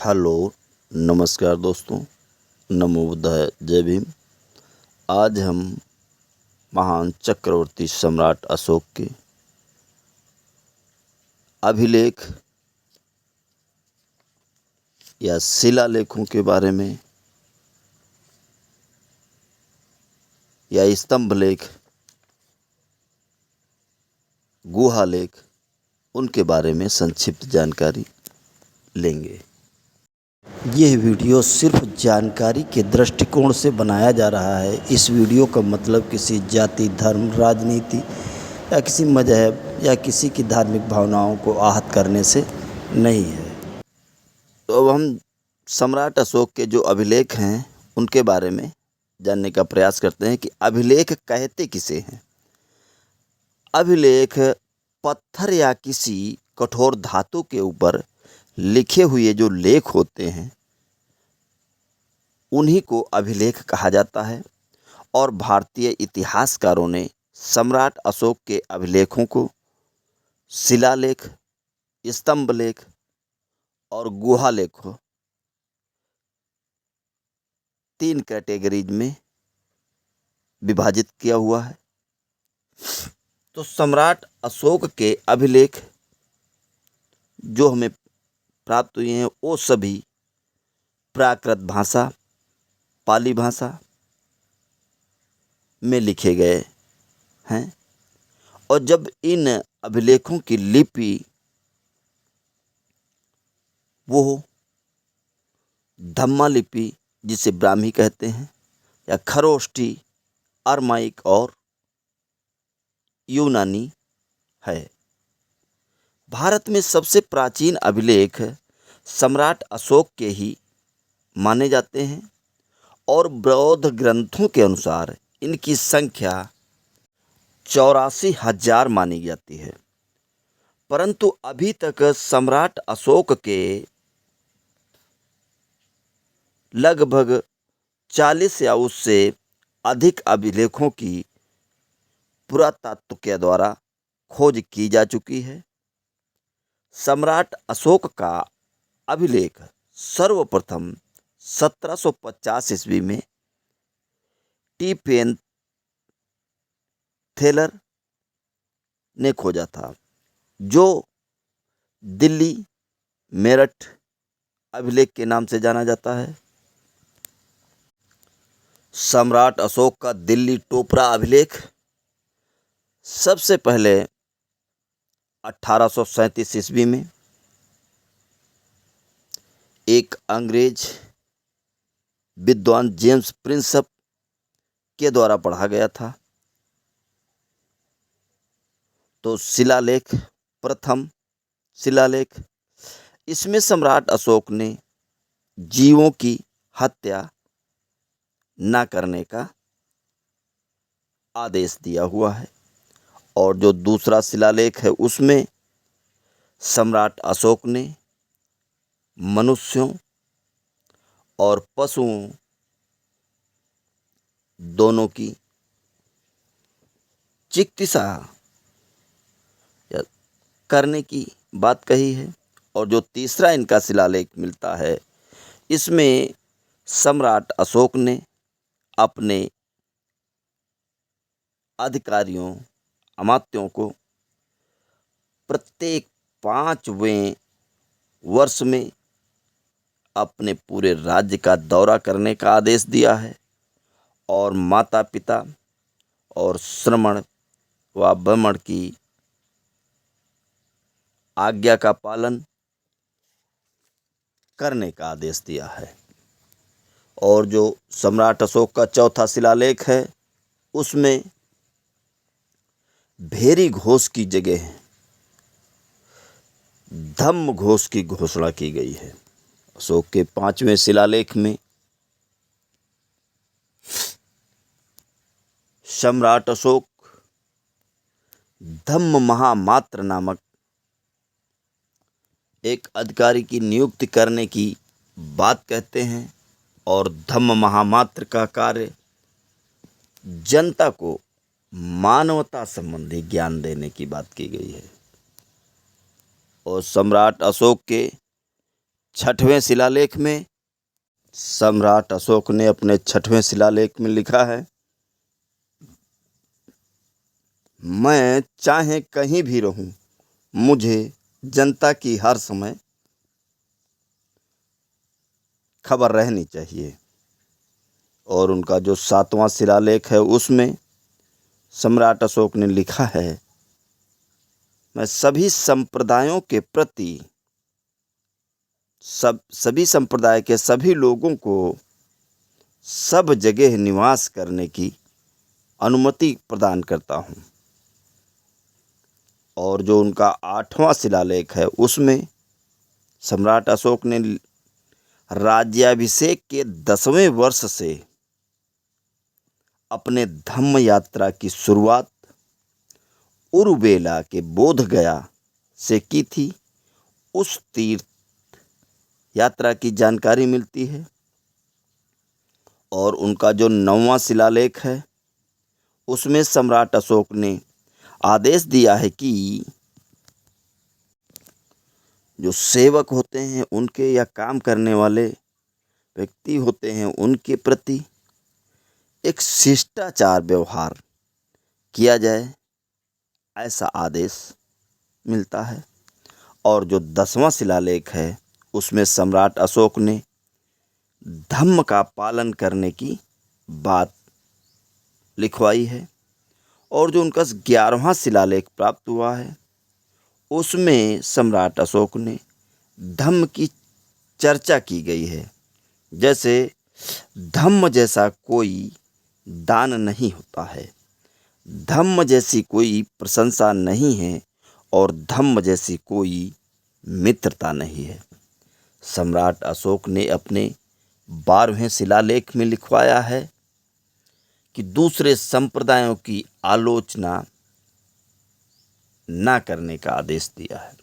Hello, नमस्कार दोस्तों। नमो बुद्धाय, जय भीम। आज हम महान चक्रवर्ती सम्राट अशोक के अभिलेख या शिलालेखों के बारे में या स्तंभ लेख, गुहा लेख, उनके बारे में संक्षिप्त जानकारी लेंगे। यह वीडियो सिर्फ जानकारी के दृष्टिकोण से बनाया जा रहा है। इस वीडियो का मतलब किसी जाति, धर्म, राजनीति या किसी मजहब या किसी की धार्मिक भावनाओं को आहत करने से नहीं है। तो अब हम सम्राट अशोक के जो अभिलेख हैं उनके बारे में जानने का प्रयास करते हैं कि अभिलेख कहते किसे हैं। अभिलेख पत्थर या किसी कठोर धातु के ऊपर लिखे हुए जो लेख होते हैं उन्हीं को अभिलेख कहा जाता है। और भारतीय इतिहासकारों ने सम्राट अशोक के अभिलेखों को शिलालेख, स्तंभ लेख और गुहा लेख 3 कैटेगरीज में विभाजित किया हुआ है। तो सम्राट अशोक के अभिलेख जो हमें प्राप्त हुए हैं वो सभी प्राकृत भाषा, पाली भाषा में लिखे गए हैं। और जब इन अभिलेखों की लिपि वो धम्मा लिपि जिसे ब्राह्मी कहते हैं या खरोष्ठी, अरमाइक और यूनानी है। भारत में सबसे प्राचीन अभिलेख सम्राट अशोक के ही माने जाते हैं और बौद्ध ग्रंथों के अनुसार इनकी संख्या 84,000 मानी जाती है। परंतु अभी तक सम्राट अशोक के लगभग 40 या उससे अधिक अभिलेखों की पुरातत्व के द्वारा खोज की जा चुकी है। सम्राट अशोक का अभिलेख सर्वप्रथम 1750 ईस्वी में टी.पेन थेलर ने खोजा था, जो दिल्ली मेरठ अभिलेख के नाम से जाना जाता है। सम्राट अशोक का दिल्ली टोपरा अभिलेख सबसे पहले 1837 ईस्वी में एक अंग्रेज विद्वान जेम्स प्रिंसप के द्वारा पढ़ा गया था। तो शिलालेख, प्रथम शिलालेख, इसमें सम्राट अशोक ने जीवों की हत्या न करने का आदेश दिया हुआ है। और जो दूसरा शिलालेख है उसमें सम्राट अशोक ने मनुष्यों और पशुओं दोनों की चिकित्सा करने की बात कही है। और जो तीसरा इनका शिलालेख मिलता है इसमें सम्राट अशोक ने अपने अधिकारियों, अमात्यों को प्रत्येक 5वें वर्ष में अपने पूरे राज्य का दौरा करने का आदेश दिया है। और माता पिता और श्रमण व ब्राह्मण की आज्ञा का पालन करने का आदेश दिया है। और जो सम्राट अशोक का चौथा शिलालेख है उसमें भेरी घोष की जगह धम्म घोष की घोषणा की गई है। अशोक के 5वें शिलालेख में सम्राट अशोक धम्म महामात्र नामक एक अधिकारी की नियुक्ति करने की बात कहते हैं। और धम्म महामात्र का कार्य जनता को मानवता संबंधी ज्ञान देने की बात की गई है। और सम्राट अशोक के 6वें शिलालेख में सम्राट अशोक ने अपने 6वें शिलालेख में लिखा है, मैं चाहे कहीं भी रहूं, मुझे जनता की हर समय खबर रहनी चाहिए। और उनका जो 7वां शिलालेख है उसमें सम्राट अशोक ने लिखा है, मैं सभी संप्रदायों के प्रति सभी संप्रदाय के सभी लोगों को सब जगह निवास करने की अनुमति प्रदान करता हूँ। और जो उनका 8वां शिलालेख है उसमें सम्राट अशोक ने राज्याभिषेक के 10वें वर्ष से अपने धम्म यात्रा की शुरुआत उरुबेला के बोध गया से की थी। उस तीर्थ यात्रा की जानकारी मिलती है। और उनका जो 9वां शिलालेख है उसमें सम्राट अशोक ने आदेश दिया है कि जो सेवक होते हैं उनके या काम करने वाले व्यक्ति होते हैं उनके प्रति एक शिष्टाचार व्यवहार किया जाए, ऐसा आदेश मिलता है। और जो 10वां शिलालेख है उसमें सम्राट अशोक ने धम्म का पालन करने की बात लिखवाई है। और जो उनका 11वां शिलालेख प्राप्त हुआ है उसमें सम्राट अशोक ने धम्म की चर्चा की गई है। जैसे धम्म जैसा कोई दान नहीं होता है, धम्म जैसी कोई प्रशंसा नहीं है और धम्म जैसी कोई मित्रता नहीं है। सम्राट अशोक ने अपने 12वें शिलालेख में लिखवाया है कि दूसरे संप्रदायों की आलोचना ना करने का आदेश दिया है।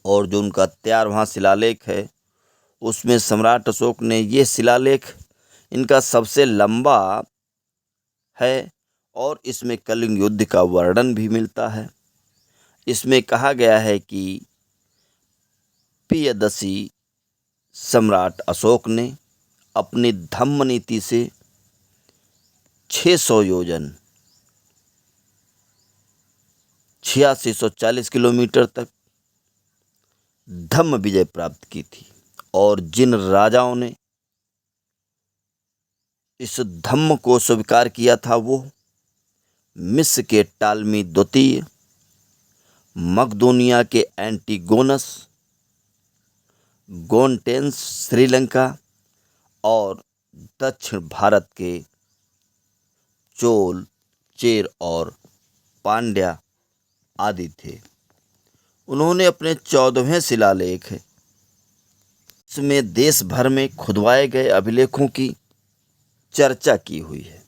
और जो उनका 13वां शिलालेख है उसमें सम्राट अशोक ने ये शिलालेख इनका सबसे लंबा है और इसमें कलिंग युद्ध का वर्णन भी मिलता है। इसमें कहा गया है कि पियदसी सम्राट अशोक ने अपनी धम्म नीति से 600 योजन 8640 किलोमीटर तक धम्म विजय प्राप्त की थी। और जिन राजाओं ने इस धम्म को स्वीकार किया था वो मिस्र के टालमी द्वितीय, मकदोनिया के एंटीगोनस, गोनटेंस श्रीलंका और दक्षिण भारत के चोल, चेर और पांड्या आदि थे। उन्होंने अपने 14वें शिलालेख इसमें देश भर में खुदवाए गए अभिलेखों की चर्चा की हुई है।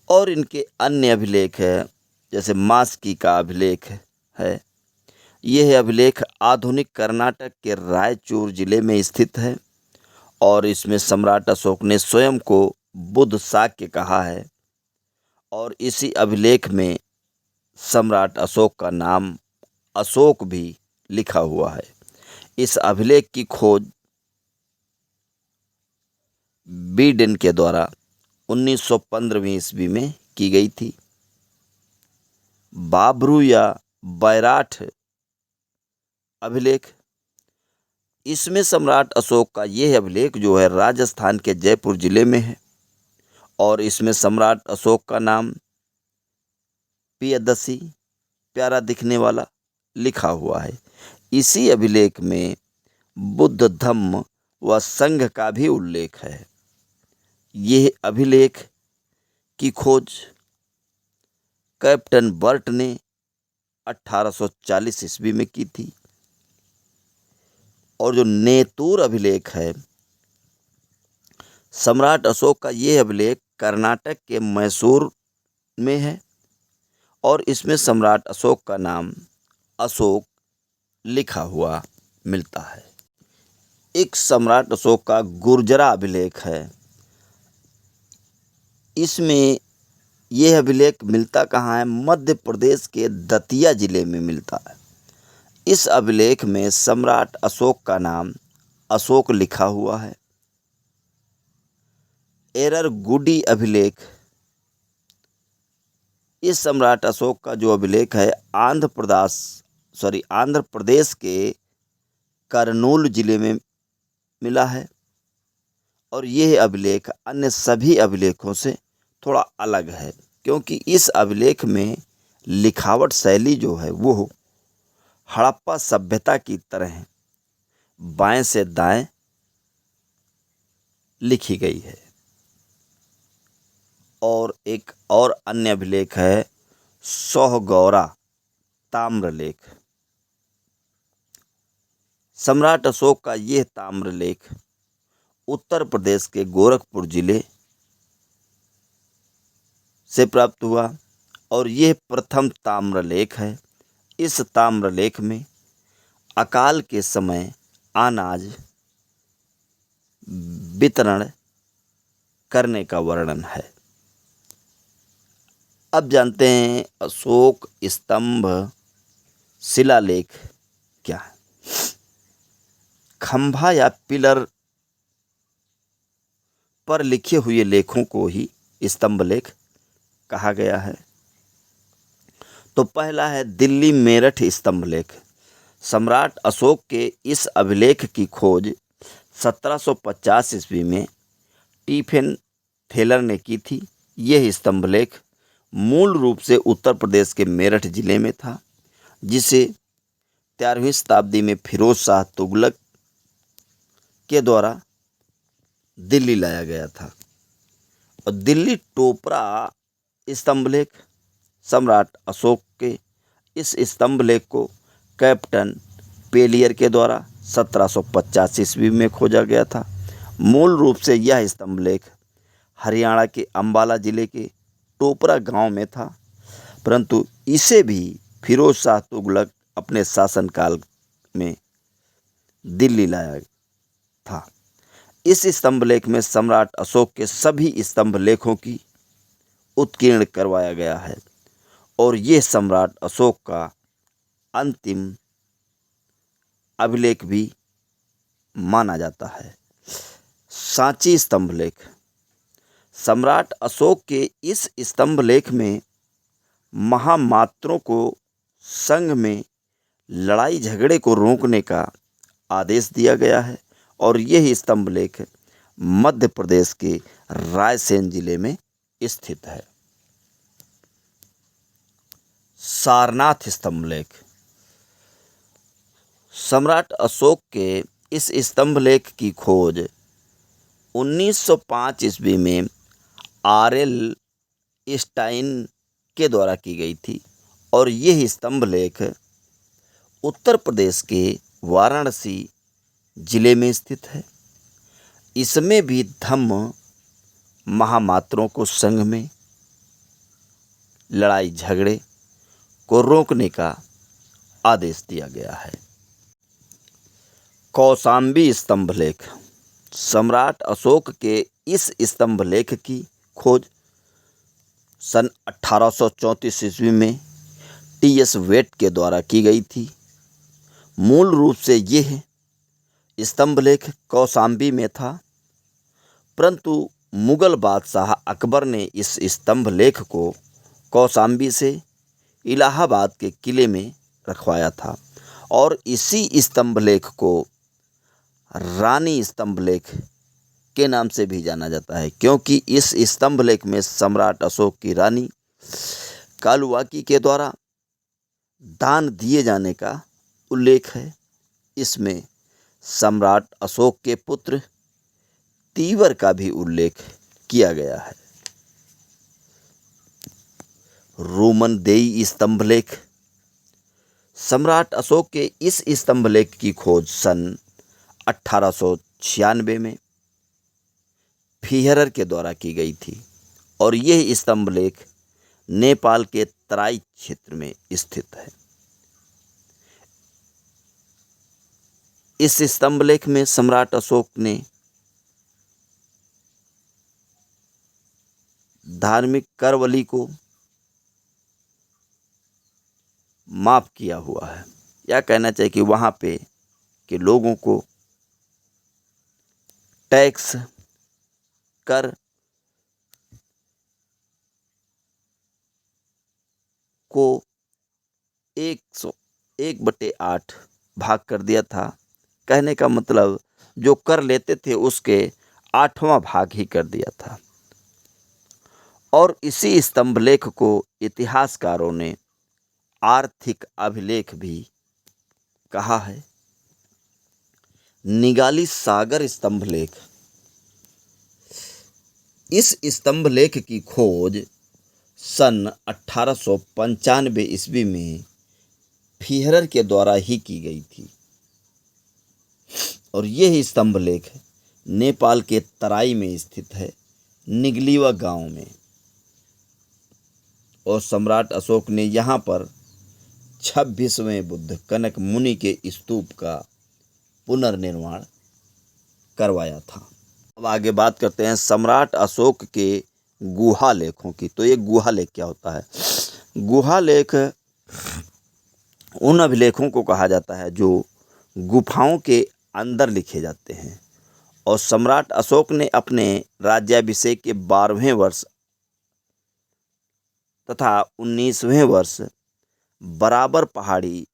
और इनके अन्य अभिलेख है, जैसे मास्की का अभिलेख है। यह अभिलेख आधुनिक कर्नाटक के रायचूर जिले में स्थित है और इसमें सम्राट अशोक ने स्वयं को बुद्ध शाक्य कहा है। और इसी अभिलेख में सम्राट अशोक का नाम अशोक भी लिखा हुआ है। इस अभिलेख की खोज बीडेन के द्वारा 1915वीं ईस्वी में की गई थी। बाबरू या बैराठ अभिलेख, इसमें सम्राट अशोक का यह अभिलेख जो है राजस्थान के जयपुर जिले में है और इसमें सम्राट अशोक का नाम पियदसी, प्यारा दिखने वाला, लिखा हुआ है। इसी अभिलेख में बुद्ध धम्म व संघ का भी उल्लेख है। यह अभिलेख की खोज कैप्टन बर्ट ने 1840 ईस्वी में की थी। और जो नेतूर अभिलेख है, सम्राट अशोक का यह अभिलेख कर्नाटक के मैसूर में है और इसमें सम्राट अशोक का नाम अशोक लिखा हुआ मिलता है। एक सम्राट अशोक का गुर्जरा अभिलेख है। इसमें यह अभिलेख मिलता कहाँ है? मध्य प्रदेश के दतिया जिले में मिलता है। इस अभिलेख में सम्राट अशोक का नाम अशोक लिखा हुआ है। एररगुडी अभिलेख, इस सम्राट अशोक का जो अभिलेख है आंध्र प्रदेश के कर्नूल जिले में मिला है और यह अभिलेख अन्य सभी अभिलेखों से थोड़ा अलग है, क्योंकि इस अभिलेख में लिखावट शैली जो है वो हड़प्पा सभ्यता की तरह है, बाएं से दाएं लिखी गई है। और एक और अन्य अभिलेख है सोहगौरा ताम्रलेख। सम्राट अशोक का यह ताम्रलेख उत्तर प्रदेश के गोरखपुर जिले से प्राप्त हुआ और यह प्रथम ताम्रलेख है। इस ताम्रलेख में अकाल के समय अनाज वितरण करने का वर्णन है। अब जानते हैं अशोक स्तंभ शिलालेख क्या है। खंभा या पिलर पर लिखे हुए लेखों को ही स्तंभ लेख कहा गया है। तो पहला है दिल्ली मेरठ स्तंभ लेख। सम्राट अशोक के इस अभिलेख की खोज 1750 ईस्वी में स्टीफेन थेलर ने की थी। यह स्तंभ लेख मूल रूप से उत्तर प्रदेश के मेरठ जिले में था, जिसे 13वीं शताब्दी में फिरोज शाह तुगलक के द्वारा दिल्ली लाया गया था। और दिल्ली टोपरा स्तंभ लेख, सम्राट अशोक के इस स्तंभ लेख को कैप्टन पेलियर के द्वारा 1750 ईस्वी में खोजा गया था। मूल रूप से यह स्तंभ लेख हरियाणा के अंबाला जिले के टोपरा गांव में था, परंतु इसे भी फिरोज शाह तुगलक अपने शासनकाल में दिल्ली लाया था। इस स्तंभ लेख में सम्राट अशोक के सभी स्तंभ लेखों की उत्कीर्ण करवाया गया है और ये सम्राट अशोक का अंतिम अभिलेख भी माना जाता है। सांची स्तंभ लेख। सम्राट अशोक के इस स्तंभ लेख में महामात्रों को संघ में लड़ाई झगड़े को रोकने का आदेश दिया गया है और यह स्तंभ लेख मध्य प्रदेश के रायसेन जिले में स्थित है। सारनाथ स्तंभ लेख। सम्राट अशोक के इस स्तंभ लेख की खोज 1905 ईस्वी में आरएल स्टाइन के द्वारा की गई थी और यह स्तंभ लेख उत्तर प्रदेश के वाराणसी जिले में स्थित है। इसमें भी धम्म महामात्रों को संघ में लड़ाई झगड़े को रोकने का आदेश दिया गया है। कौशाम्बी स्तंभ लेख। सम्राट अशोक के इस स्तंभ लेख की खोज सन 1834 ईस्वी में टीएस वेट के द्वारा की गई थी। मूल रूप से यह स्तंभ लेख कौशाम्बी में था, परंतु मुगल बादशाह अकबर ने इस स्तंभ लेख को कौशाम्बी से इलाहाबाद के किले में रखवाया था और इसी स्तंभ लेख को रानी स्तंभ लेख के नाम से भी जाना जाता है, क्योंकि इस स्तंभ लेख में सम्राट अशोक की रानी कालुवाकी के द्वारा दान दिए जाने का उल्लेख है। इसमें सम्राट अशोक के पुत्र तीवर का भी उल्लेख किया गया है। रोमन देई स्तंभ लेख। सम्राट अशोक के इस स्तंभ लेख की खोज सन 1896 में फिहरर के द्वारा की गई थी और यह स्तंभ लेख नेपाल के तराई क्षेत्र में स्थित है। इस स्तंभ लेख में सम्राट अशोक ने धार्मिक करवली को माफ किया हुआ है। या कहना चाहिए कि वहाँ पे के लोगों को टैक्स, कर को 1/8 भाग कर दिया था। कहने का मतलब जो कर लेते थे उसके 8वां भाग ही कर दिया था। और इसी स्तंभलेख को इतिहासकारों ने आर्थिक अभिलेख भी कहा है। निगाली सागर स्तंभलेख। इस स्तंभलेख की खोज सन 1895 ईस्वी में फीहरर के द्वारा ही की गई थी और यह स्तंभलेख नेपाल के तराई में स्थित है, निगलीवा गांव में। और सम्राट अशोक ने यहाँ पर 26वें बुद्ध कनक मुनि के स्तूप का पुनर्निर्माण करवाया था। अब आगे बात करते हैं सम्राट अशोक के गुहा लेखों की। तो ये गुहा लेख क्या होता है? गुहा लेख उन अभिलेखों को कहा जाता है जो गुफाओं के अंदर लिखे जाते हैं। और सम्राट अशोक ने अपने राज्याभिषेक के 12वें वर्ष तथा 19वें वर्ष बराबर पहाड़ी,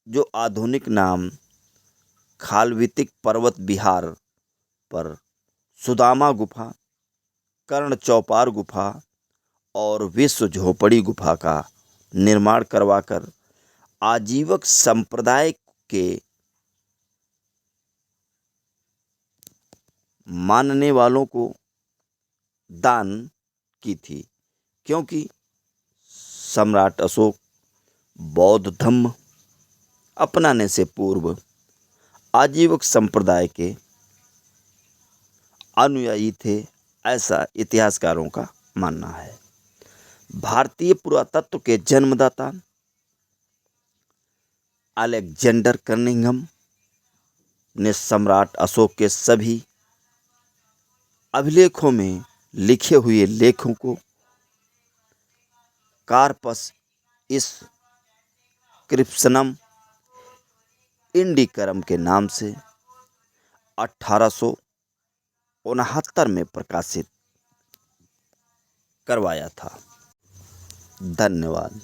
जो आधुनिक नाम खालवितिक पर्वत विहार पर सुदामा गुफा, कर्ण चौपार गुफा और विश्व झोपड़ी गुफा का निर्माण करवाकर आजीवक संप्रदाय के मानने वालों को दान की थी, क्योंकि सम्राट अशोक बौद्ध धर्म अपनाने से पूर्व आजीवक संप्रदाय के अनुयायी थे, ऐसा इतिहासकारों का मानना है। भारतीय पुरातत्व के जन्मदाता अलेक्जेंडर कनिंघम ने सम्राट अशोक के सभी अभिलेखों में लिखे हुए लेखों को कार्पस इंस्क्रिप्शनम इंडिकरम के नाम से 1869 में प्रकाशित करवाया था। धन्यवाद।